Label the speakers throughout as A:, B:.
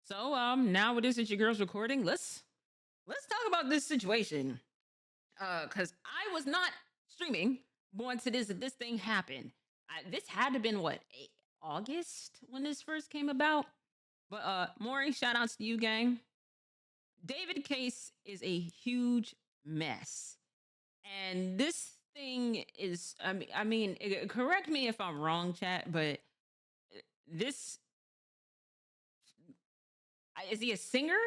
A: So now it is that your girl's recording. Let's talk about this situation. Cause I was not streaming once this thing happened. This had to have been what, August when this first came about. But Maury, shout outs to you, gang. David case is a huge mess. And this thing is correct me if I'm wrong, chat, but this is he a singer?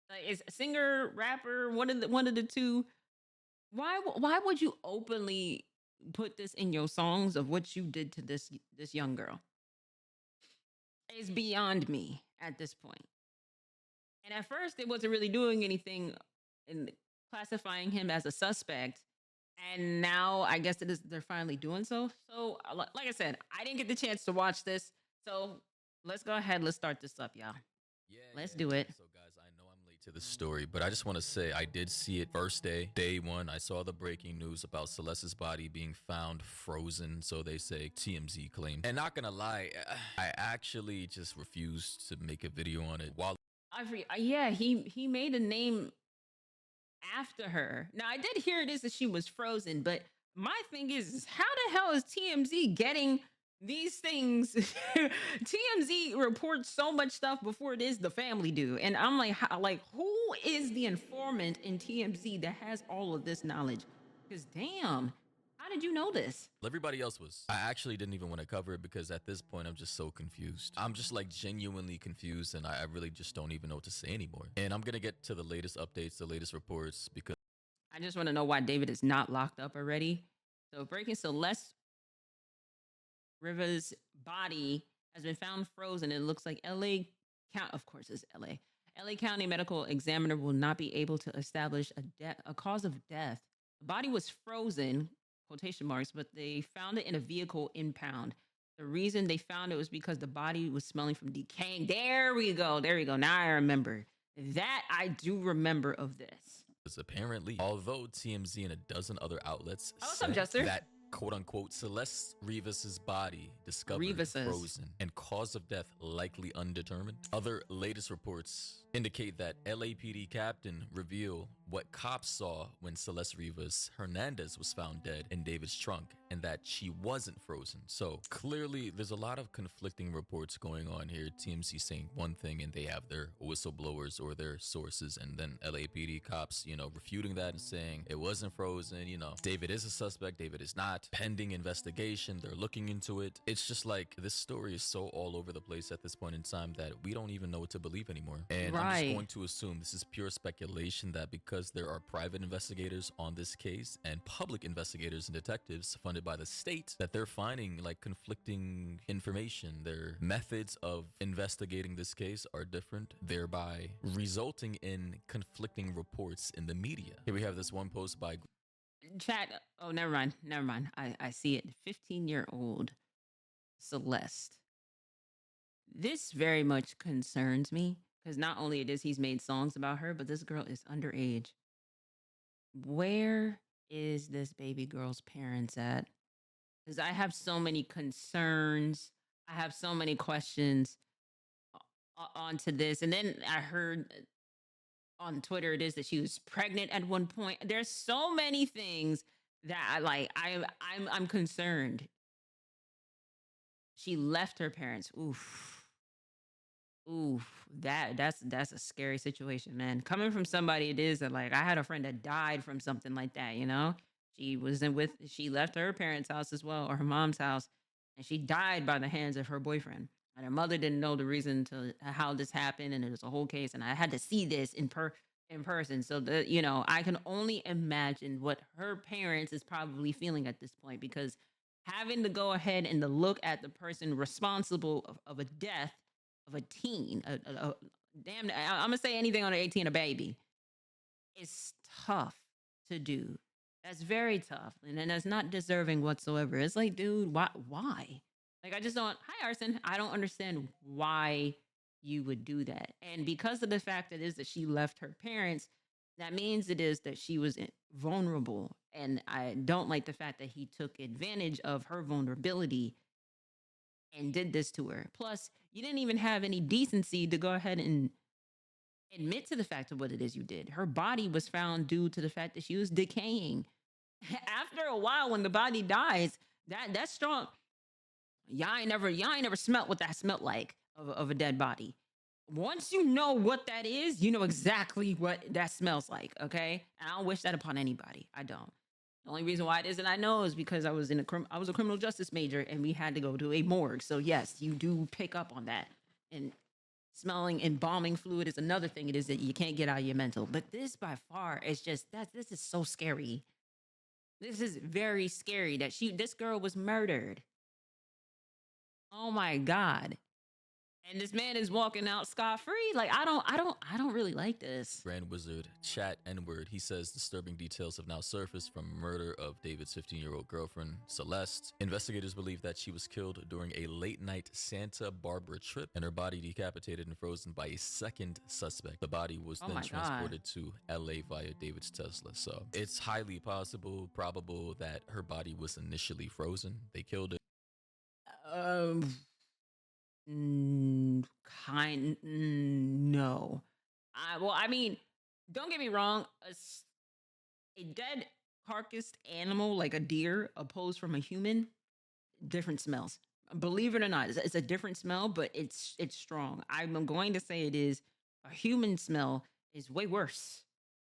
A: Like, is a singer, rapper, one of the two? Why would you openly put this in your songs of what you did to this young girl? It's beyond me at this point. And at first, it wasn't really doing anything in classifying him as a suspect. And now I guess it is they're finally doing so. So, like I said, I didn't get the chance to watch this. So let's go ahead. Let's start this up, y'all.
B: Yeah,
A: Let's
B: yeah,
A: do
B: yeah.
A: it.
B: So, guys, I know I'm late to the story, but I just want to say I did see it first day one. I saw the breaking news about Celeste's body being found frozen, so they say TMZ claimed. And not gonna lie, I actually just refused to make a video on it. While
A: Yeah, he made a name after her. Now I did hear it is that she was frozen, but my thing is how the hell is TMZ getting these things? TMZ reports so much stuff before it is the family do, and I'm like, like who is the informant in TMZ that has all of this knowledge? Because damn, how did you know this?
B: everybody else was, I actually didn't even want to cover it because at this point I'm just so confused. I'm just like genuinely confused, and I really just don't even know what to say anymore. And I'm gonna get to the latest updates, the latest reports, because
A: I just want to know why David is not locked up already. So breaking Celeste River's body has been found frozen. It looks like LA count, of course, it's LA. LA County Medical Examiner will not be able to establish a cause of death. The body was frozen, quotation marks, but they found it in a vehicle impound. The reason they found it was because the body was smelling from decaying. There we go. There we go. Now I remember. That I do remember of this.
B: apparently, although TMZ and a dozen other outlets
A: Oh, what's up,
B: said
A: Jester?
B: that quote unquote Celeste Rivas's body discovered
A: Rivas's.
B: frozen and cause of death likely undetermined. Other latest reports indicate that LAPD captain reveal what cops saw when Celeste Rivas Hernandez was found dead in David's trunk and that she wasn't frozen. So clearly there's a lot of conflicting reports going on here. TMZ saying one thing and they have their whistleblowers or their sources, and then LAPD cops, refuting that and saying it wasn't frozen. David is a suspect, David is not. Pending investigation, they're looking into it. It's just like this story is so all over the place at this point in time that we don't even know what to believe anymore. And I'm just going to assume this is pure speculation that because there are private investigators on this case and public investigators and detectives funded by the state, that they're finding like conflicting information. Their methods of investigating this case are different, thereby resulting in conflicting reports in the media. Here we have this one post by
A: Chat. Oh, never mind. Never mind. I see it. 15-year-old Celeste. This very much concerns me because not only it is he's made songs about her, but this girl is underage. Where is this baby girl's parents at? Because I have so many concerns. I have so many questions onto this. And then I heard on Twitter it is that she was pregnant at one point. There's so many things that I'm concerned. She left her parents. Oof. Oof. That's a scary situation, man. Coming from somebody it is that like I had a friend that died from something like that. She left her parents' house as well, or her mom's house, and she died by the hands of her boyfriend. And her mother didn't know the reason to how this happened, and it was a whole case. And I had to see this in person, so that I can only imagine what her parents is probably feeling at this point because having to go ahead and to look at the person responsible of a death of a teen, damn, I'm gonna say anything under 18, a baby, is tough to do. That's very tough, and then that's not deserving whatsoever. It's like, dude, why? Why? Like, I just don't. Hi, Arson. I don't understand why you would do that. And because of the fact that is that she left her parents, that means it is that she was vulnerable. And I don't like the fact that he took advantage of her vulnerability and did this to her. Plus, you didn't even have any decency to go ahead and admit to the fact of what it is you did. Her body was found due to the fact that she was decaying. After a while, when the body dies, that's strong. Y'all ain't never smelt what that smelt like of a dead body. Once you know what that is, you know exactly what that smells like. Okay, and I don't wish that upon anybody. I don't. The only reason why it isn't I know is because I was a criminal justice major and we had to go to a morgue. So yes, you do pick up on that. And smelling embalming fluid is another thing. It is that you can't get out of your mental. But this by far is just that this is so scary. This is very scary that this girl was murdered. Oh my God. And this man is walking out scot-free. Like, I don't really like this.
B: Grand Wizard Chat N-word. He says disturbing details have now surfaced from murder of David's 15-year-old girlfriend, Celeste. Investigators believe that she was killed during a late-night Santa Barbara trip and her body decapitated and frozen by a second suspect. The body was then transported to LA via David's Tesla. So it's highly possible, probable that her body was initially frozen. They killed it.
A: No. Well, I mean, don't get me wrong. A dead carcass animal like a deer, opposed from a human, different smells. Believe it or not, it's a different smell, but it's strong. I'm going to say it is a human smell is way worse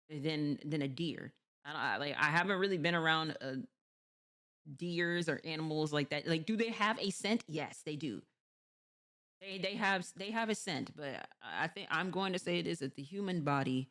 A: than a deer. I haven't really been around deers or animals like that. Like, do they have a scent? Yes, they do. They have a scent, but I think I'm going to say it is that the human body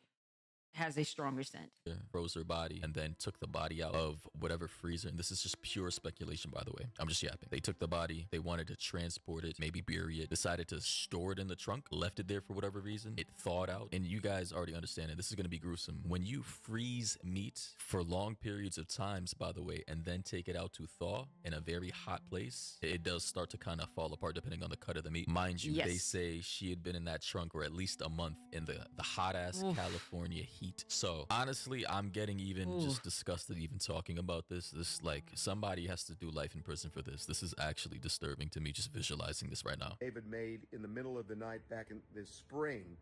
A: has a stronger scent.
B: Froze her body and then took the body out of whatever freezer. And this is just pure speculation, by the way. I'm just yapping. They took the body, they wanted to transport it, maybe bury it, decided to store it in the trunk, left it there for whatever reason. It thawed out. And you guys already understand it. This is going to be gruesome. When you freeze meat for long periods of times, by the way, and then take it out to thaw in a very hot place, it does start to kind of fall apart depending on the cut of the meat. Mind you, they say she had been in that trunk for at least a month in the hot ass California heat. So honestly, I'm getting even just disgusted even talking about this. This, like, somebody has to do life in prison for this. This is actually disturbing to me just visualizing this right now.
C: David made in the middle of the night back in this spring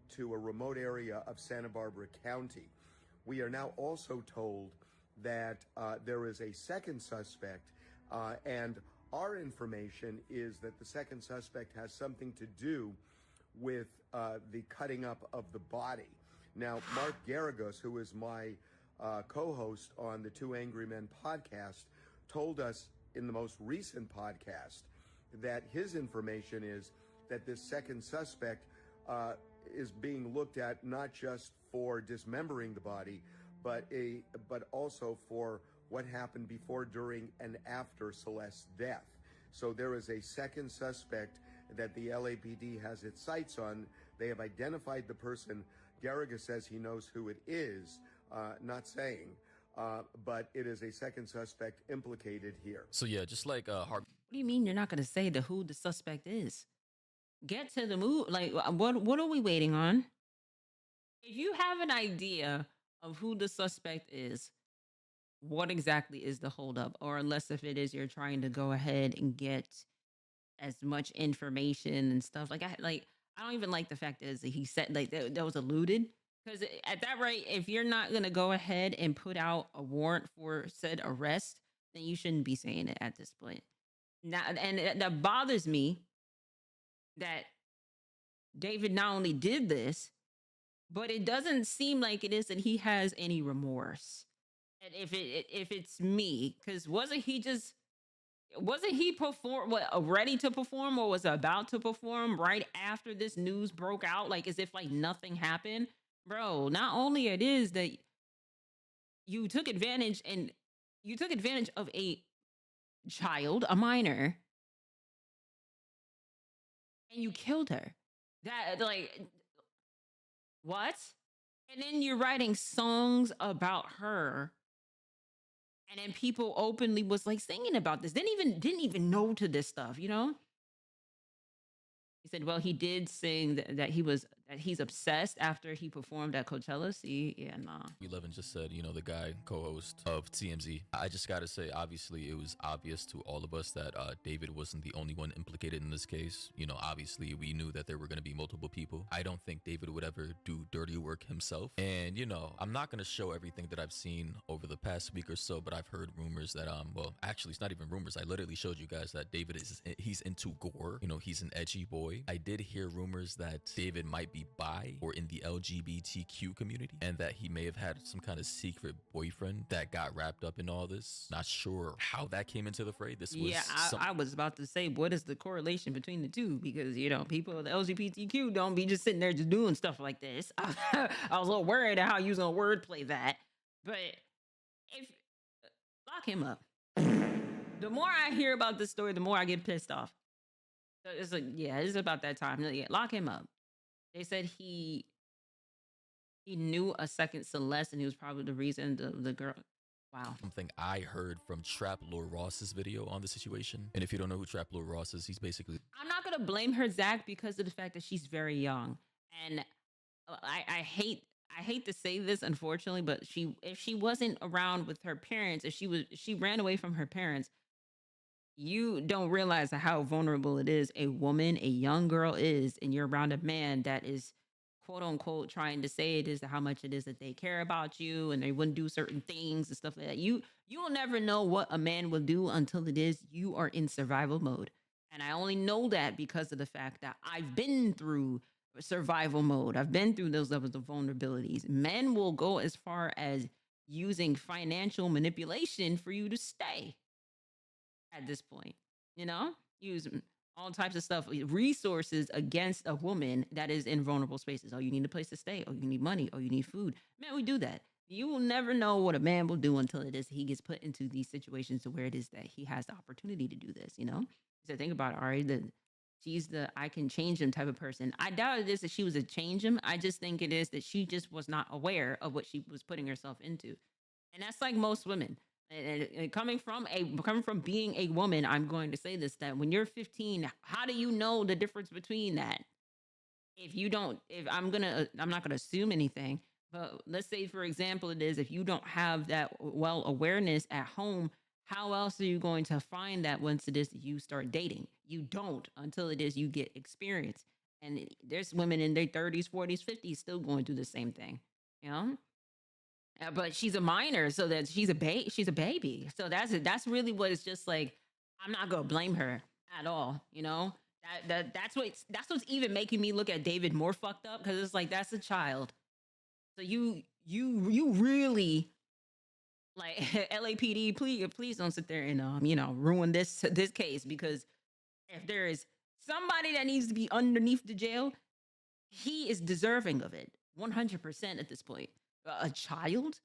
C: to a remote area of Santa Barbara County. We are now also told that there is a second suspect, and our information is that the second suspect has something to do with the cutting up of the body. Now, Mark Garagos, who is my co-host on the Two Angry Men podcast, told us in the most recent podcast that his information is that this second suspect is being looked at not just for dismembering the body, but also for what happened before, during, and after Celeste's death. So there is a second suspect that the LAPD has its sights on. They have identified the person. Garriga says he knows who it is, not saying, but it is a second suspect implicated here.
B: So yeah, just like
A: What do you mean you're not going to say who the suspect is? Get to the move. Like, what are we waiting on? If you have an idea of who the suspect is, what exactly is the holdup? Or unless if it is you're trying to go ahead and get as much information and stuff. I don't even like the fact is that he said like that was alluded, because at that rate, if you're not gonna go ahead and put out a warrant for said arrest, then you shouldn't be saying it at this point. Now, and that bothers me that David not only did this, but it doesn't seem like it is that he has any remorse. And if it's me, because wasn't he ready to perform, or was about to perform right after this news broke out, like as if like nothing happened? Bro, not only it is that you took advantage of a child, a minor, and you killed her. That, like, what? And then you're writing songs about her, and then people openly was like singing about this. Didn't even know to this stuff, you know? He said, well, he did sing that he was that he's obsessed after he performed at Coachella. See, yeah, nah.
B: 11 just said, the guy co-host of TMZ. I just gotta say, obviously, it was obvious to all of us that David wasn't the only one implicated in this case. Obviously, we knew that there were going to be multiple people. I don't think David would ever do dirty work himself. And, I'm not going to show everything that I've seen over the past week or so, but I've heard rumors that, well, actually, it's not even rumors. I literally showed you guys that David he's into gore. He's an edgy boy. I did hear rumors that David might be bi or in the LGBTQ community, and that he may have had some kind of secret boyfriend that got wrapped up in all this. Not sure how that came into the fray. This was
A: I was about to say, what is the correlation between the two? Because people, the LGBTQ, don't be just sitting there just doing stuff like this. I was a little worried at how you was gonna wordplay that, but if lock him up. The more I hear about this story, the more I get pissed off. So it's like, yeah, it's about that time. Yeah, lock him up. They said he knew a second Celeste, and he was probably the reason the girl. Wow.
B: Something I heard from Trap Lord Ross's video on the situation. And if you don't know who Trap Lord Ross is, he's basically.
A: I'm not gonna blame her, Zach, because of the fact that she's very young, and I hate to say this, unfortunately, but if she wasn't around with her parents, if she ran away from her parents, you don't realize how vulnerable it is a young girl is, and you're around a man that is quote unquote trying to say it is how much it is that they care about you and they wouldn't do certain things and stuff like that. You will never know what a man will do until it is you are in survival mode. And I only know that because of the fact that I've been through survival mode. I've been through those levels of vulnerabilities. Men will go as far as using financial manipulation for you to stay at this point, use all types of stuff, resources against a woman that is in vulnerable spaces. Oh, you need a place to stay. Oh, you need money. Oh, you need food. Man, we do that. You will never know what a man will do until it is he gets put into these situations to where it is that he has the opportunity to do this, So think about it, Ari, she's the I can change him type of person. I doubt it is that she was a change him. I just think it is that she just was not aware of what she was putting herself into. And that's like most women. And coming from being a woman, I'm going to say this, that when you're 15, how do you know the difference between that? I'm not gonna assume anything, but let's say, for example, it is if you don't have that awareness at home, how else are you going to find that once it is that you start dating? You don't until it is you get experience. And there's women in their 30s, 40s, 50s still going through the same thing, But she's a minor, so that she's a baby. So that's really what it's just like. I'm not gonna blame her at all. That's what's even making me look at David more fucked up, because it's like that's a child. So you really like LAPD. Please don't sit there and ruin this case, because if there is somebody that needs to be underneath the jail, he is deserving of it 100% at this point. A child?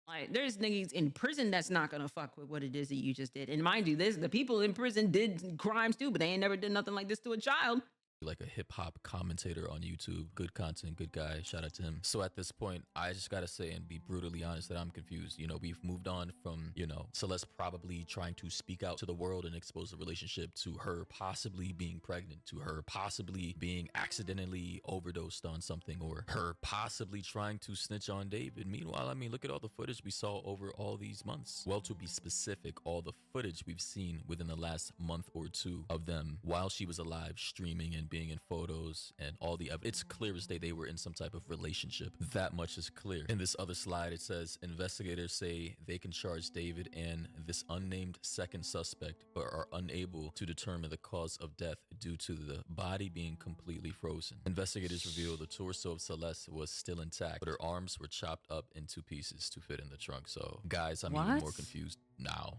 A: Like, there's niggas in prison that's not gonna fuck with what it is that you just did. And mind you, the people in prison did crimes too, but they ain't never did nothing like this to a child.
B: Like a hip-hop commentator on YouTube. Good content, good guy, shout out to him. So at this point, I just gotta say and be brutally honest that I'm confused. We've moved on from Celeste probably trying to speak out to the world and expose the relationship, to her possibly being pregnant, to her possibly being accidentally overdosed on something, or her possibly trying to snitch on David. Meanwhile, look at all the footage we saw over all these months. Well, to be specific, all the footage we've seen within the last month or two of them while she was alive, streaming and being in photos and all the it's clear as day they were in some type of relationship. That much is clear. In this other slide, it says investigators say they can charge David and this unnamed second suspect, but are unable to determine the cause of death due to the body being completely frozen. Investigators reveal the torso of Celeste was still intact, but her arms were chopped up into pieces to fit in the trunk. So guys, I'm even more confused now.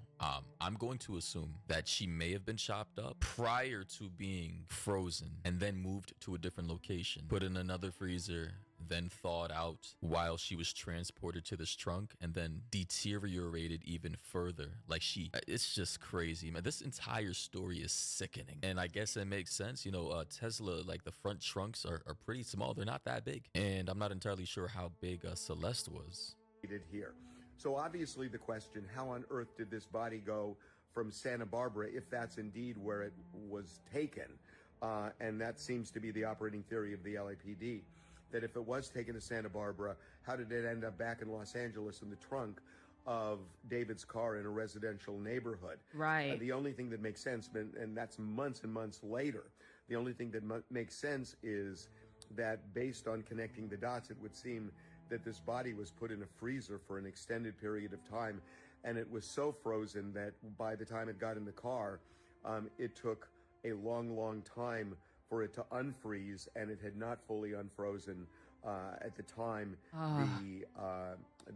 B: I'm going to assume that she may have been chopped up prior to being frozen and then moved to a different location, put in another freezer, then thawed out while she was transported to this trunk, and then deteriorated even further. Like it's just crazy, man. This entire story is sickening. And I guess it makes sense. Tesla, like the front trunks are pretty small. They're not that big. And I'm not entirely sure how big Celeste was.
C: Here. So obviously the question, how on earth did this body go from Santa Barbara, if that's indeed where it was taken, and that seems to be the operating theory of the LAPD, that if it was taken to Santa Barbara, how did it end up back in Los Angeles in the trunk of David's car in a residential neighborhood?
A: Right.
C: The only thing that makes sense, and that's months and months later, the only thing that makes sense is that based on connecting the dots, it would seem that this body was put in a freezer for an extended period of time, and it was so frozen that by the time it got in the car, it took a long, long time for it to unfreeze, and it had not fully unfrozen at the time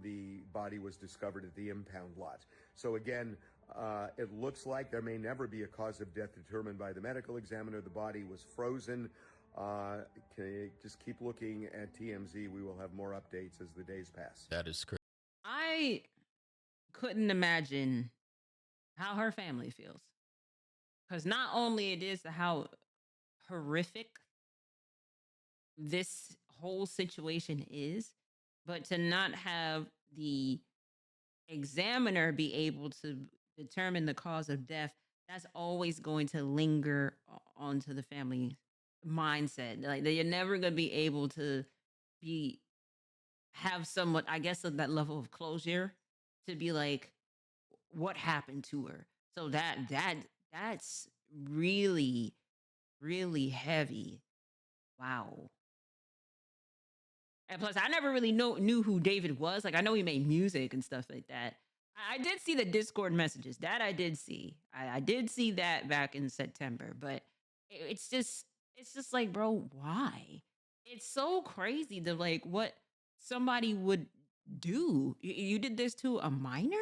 C: the body was discovered at the impound lot. So again, it looks like there may never be a cause of death determined by the medical examiner. The body was frozen. Just keep looking at TMZ. We will have more updates as the days pass.
B: That is crazy.
A: I couldn't imagine how her family feels. Because not only it is how horrific this whole situation is, but to not have the examiner be able to determine the cause of death, that's always going to linger onto the family mindset. Like you're never going to be able to have somewhat, I guess, of that level of closure to be like, what happened to her? So that's really, really heavy. Wow. And plus, I never really knew who David was. Like, I know he made music and stuff like that. I did see the Discord messages. That I did see. I did see that back in September. But it's just like, bro, why? It's so crazy to like what somebody would do. You did this to a minor?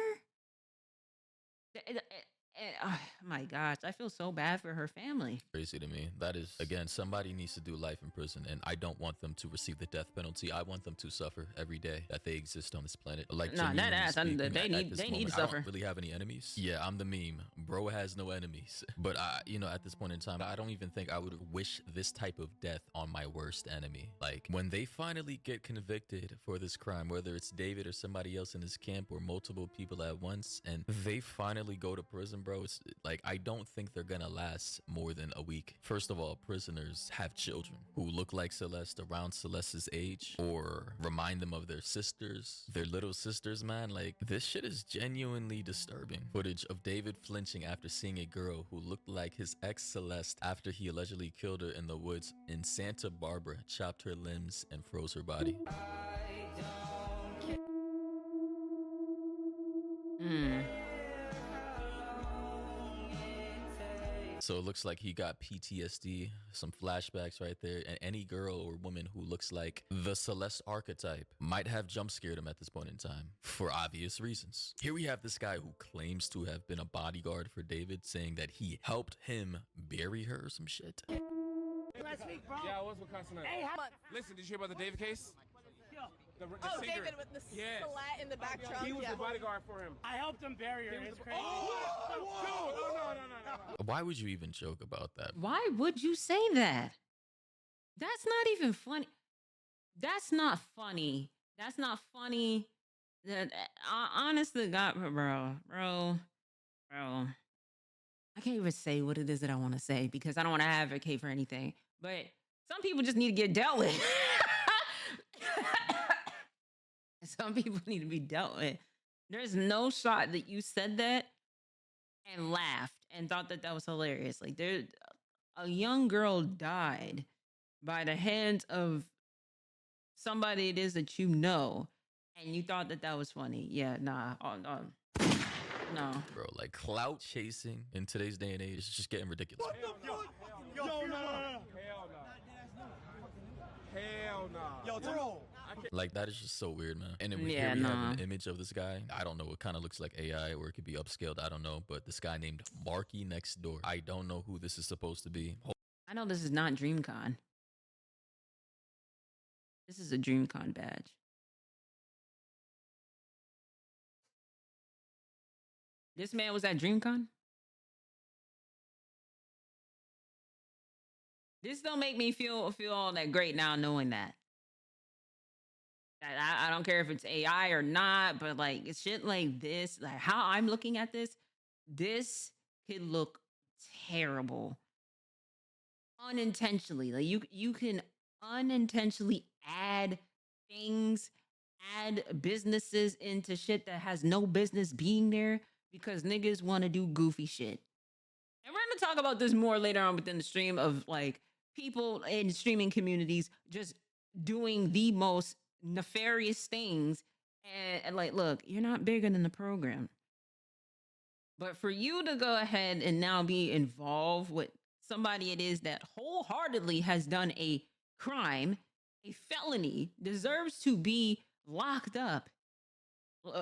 A: Oh my gosh, I feel so bad for her family.
B: Crazy to me. That is, again, somebody needs to do life in prison, and I don't want them to receive the death penalty. I want them to suffer every day that they exist on this planet. Like,
A: nah, they need to
B: I
A: suffer.
B: don't really have any enemies. Yeah, I'm the meme. Bro has no enemies. But at this point in time, I don't even think I would wish this type of death on my worst enemy. Like, when they finally get convicted for this crime, whether it's David or somebody else in his camp or multiple people at once, and they finally go to prison, bro, it's like, I don't think they're gonna last more than a week. First of all, prisoners have children who look like Celeste, around Celeste's age, or remind them of their sisters, their little sisters, man. Like, this shit is genuinely disturbing. Footage of David flinching after seeing a girl who looked like his ex Celeste after he allegedly killed her in the woods in Santa Barbara, chopped her limbs, and froze her body. So it looks like he got PTSD, some flashbacks right there, and any girl or woman who looks like the Celeste archetype might have jump scared him at this point in time, for obvious reasons. Here we have this guy who claims to have been a bodyguard for David, saying that he helped him bury her or some shit.
D: Last week, bro.
E: Yeah, I was with Consonant.
D: Hey,
E: Listen, did you hear about the David case? The singer.
F: David with the slat in the back trunk.
E: He was the bodyguard for him.
D: I helped him bury her. It's crazy.
E: No.
B: Why would you even joke about that?
A: Why would you say that? That's not even funny. That's not funny. That's not funny. That honestly, God, bro. I can't even say what it is that I want to say because I don't want to advocate for anything. But some people just need to get dealt with. Some people need to be dealt with. There's no shot that you said that and laughed and thought that was hilarious. Like, a young girl died by the hands of somebody it is that you know, and you thought that was funny. Yeah, nah. No.
B: Bro, like, clout chasing in today's day and age is just getting ridiculous.
E: Hell no.
D: Yo, bro.
B: Like, that is just so weird, man. And then here we have an image of this guy. I don't know. It kind of looks like AI, or it could be upscaled. I don't know. But this guy named Marky Next Door. I don't know who this is supposed to be.
A: I know this is not DreamCon. This is a DreamCon badge. This man was at DreamCon? This don't make me feel all that great now knowing that. I don't care if it's AI or not, but like, it's shit like this, like how I'm looking at this could look terrible. unintentionally. Like you can unintentionally add things, add businesses into shit that has no business being there because niggas want to do goofy shit. And we're gonna talk about this more later on within the stream of like people in streaming communities just doing the most nefarious things. And like, look, you're not bigger than the program. But for you to go ahead and now be involved with somebody it is that wholeheartedly has done a crime, a felony, deserves to be locked up,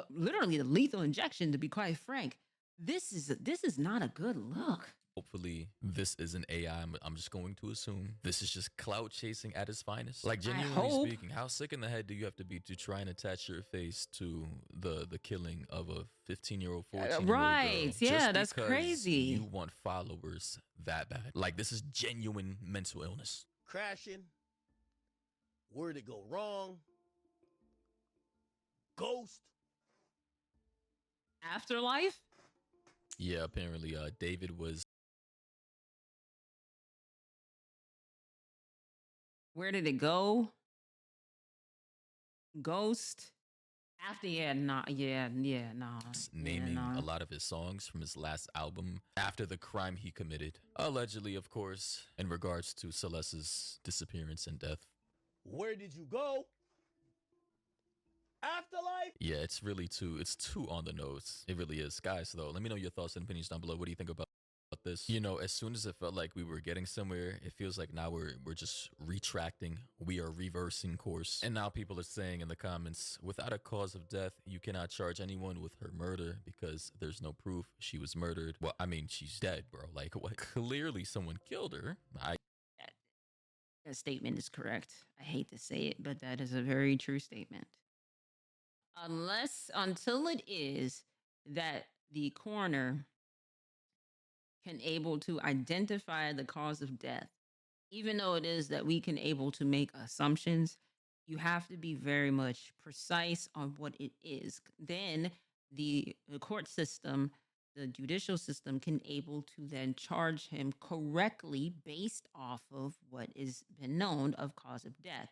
A: literally the lethal injection, to be quite frank. This is not a good look.
B: Hopefully, this isn't AI. I'm just going to assume this is just clout chasing at its finest. Like, genuinely
A: hope.
B: speaking, how sick in the head do you have to be to try and attach your face to the killing of a 15-year-old, 14-year-old
A: Right.
B: girl?
A: Yeah,
B: just
A: that's
B: because
A: crazy.
B: You want followers that bad. Like, this is genuine mental illness.
G: Crashing. Where'd it go wrong? Ghost.
A: Afterlife?
B: Yeah, apparently, David was.
A: Where did it go? Ghost? After, nah.
B: Naming a lot of his songs from his last album after the crime he committed. Allegedly, of course, in regards to Celeste's disappearance and death.
G: Where did you go? Afterlife?
B: Yeah, it's too on the nose. It really is. Guys, though, let me know your thoughts and opinions down below. What do you think about this? You know, as soon as it felt like we were getting somewhere, it feels like now we're just retracting. We are reversing course. And now people are saying in the comments, without a cause of death, you cannot charge anyone with her murder because there's no proof she was murdered. Well, I mean, she's dead, bro. Like, what? Clearly someone killed her.
A: That statement is correct. I hate to say it, but that is a very true statement. Until it is that the coroner can able to identify the cause of death, even though it is that we can able to make assumptions, you have to be very much precise on what it is. Then the court system, the judicial system, can able to then charge him correctly based off of what is been known of cause of death.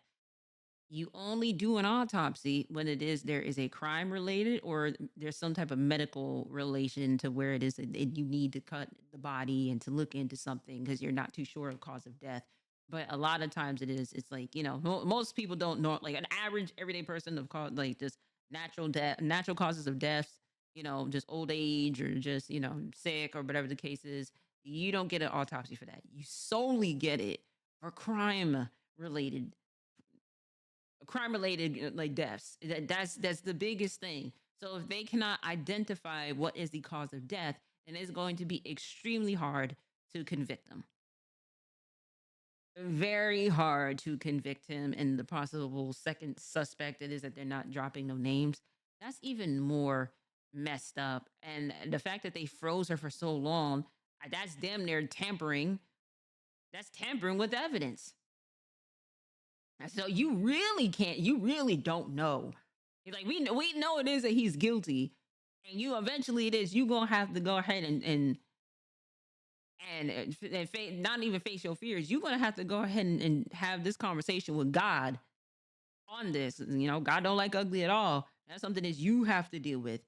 A: You only do an autopsy when there is a crime related or there's some type of medical relation to where it is that you need to cut the body and to look into something because you're not too sure of cause of death. But a lot of times it's like, you know, most people don't know, like an average everyday person of cause, like just natural causes of death, you know, just old age or just, you know, sick or whatever the case is. You don't get an autopsy for that. You solely get it for crime related like deaths. That's the biggest thing. So if they cannot identify what is the cause of death, then it's going to be extremely hard to convict them. Very hard to convict him. And the possible second suspect, it is that they're not dropping no names. That's even more messed up. And the fact that they froze her for so long, that's damn near tampering. That's tampering with evidence. So you really don't know. Like we know it is that he's guilty, and you eventually you're gonna have to go ahead and not even face your fears. You're gonna have to go ahead and have this conversation with God on this. You know, God don't like ugly at all. That's something that you have to deal with.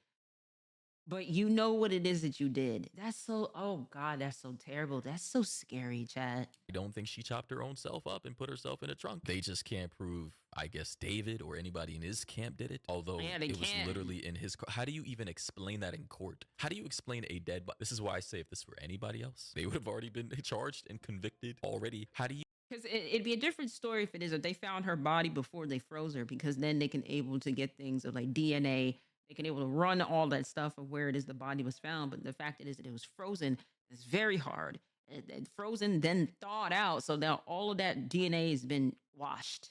A: But you know what it is that you did. That's so, oh God, that's so terrible. That's so scary, chat.
B: I don't think she chopped her own self up and put herself in a trunk. They just can't prove, I guess, David or anybody in his camp did it. Although it was literally in his car. How do you even explain that in court? How do you explain a dead body? This is why I say if this were anybody else, they would have already been charged and convicted already. How do you?
A: Because it'd be a different story if it is if they found her body before they froze her, because then they can able to get things of like DNA. They can able to run all that stuff of where it is the body was found. But the fact is that it was frozen. It's very hard. It frozen, then thawed out. So now all of that DNA has been washed.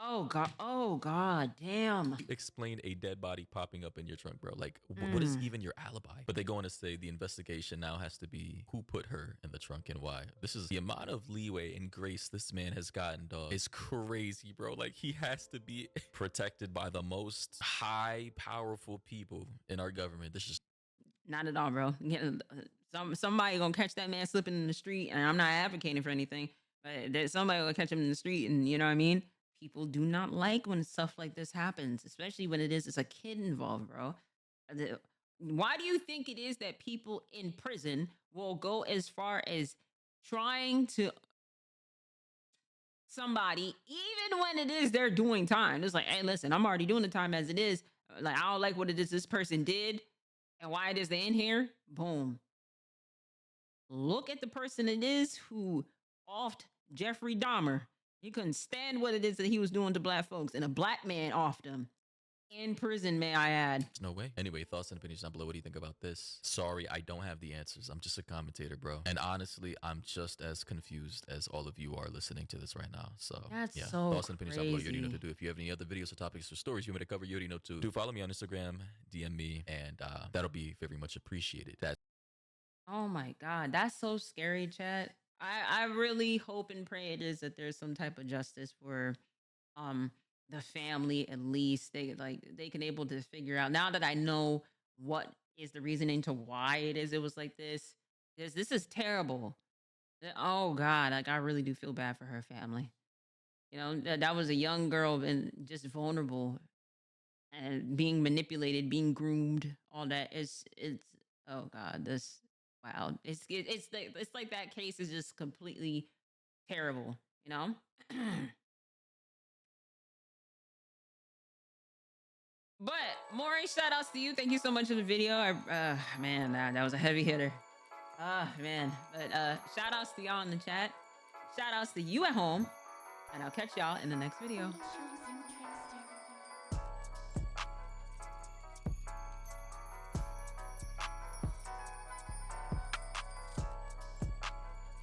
A: Oh God, damn.
B: Explain a dead body popping up in your trunk, bro. Like, what is even your alibi? But they go on to say the investigation now has to be who put her in the trunk and why. This is the amount of leeway and grace this man has gotten, dog. It's crazy, bro. Like, he has to be protected by the most high, powerful people in our government. This is
A: not at all, bro. Somebody gonna catch that man slipping in the street, and I'm not advocating for anything, but that somebody will catch him in the street, and you know what I mean. People do not like when stuff like this happens, especially when it's a kid involved, bro. Why do you think it is that people in prison will go as far as trying to somebody, even when it is they're doing time? It's like, hey, listen, I'm already doing the time as it is. Like, I don't like what it is this person did and why it is they in here. Boom. Look at the person it is who offed Jeffrey Dahmer. He couldn't stand what it is that he was doing to black folks, and a black man offed him in prison, may I add.
B: There's no way. Anyway, thoughts and opinions down below. What do you think about this? Sorry, I don't have the answers. I'm just a commentator, bro. And honestly, I'm just as confused as all of you are listening to this right now. So
A: That's
B: yeah,
A: so
B: thoughts and opinions down below. You already know
A: crazy.
B: what to do. If you have any other videos or topics or stories you want me to cover, you already know to do. Follow me on Instagram, DM me, and that'll be very much appreciated.
A: Oh my God, that's so scary, chat. I really hope and pray it is that there's some type of justice for the family, at least they can able to figure out, now that I know what is the reasoning to why it was like this. This is terrible. Oh God, like I really do feel bad for her family. You know, that was a young girl and just vulnerable and being manipulated, being groomed, all that. It's oh God, this wow. It's like that case is just completely terrible, you know? But Maury, shout outs to you. Thank you so much for the video. Man, that was a heavy hitter. Man. But shout outs to y'all in the chat. Shout outs to you at home. And I'll catch y'all in the next video.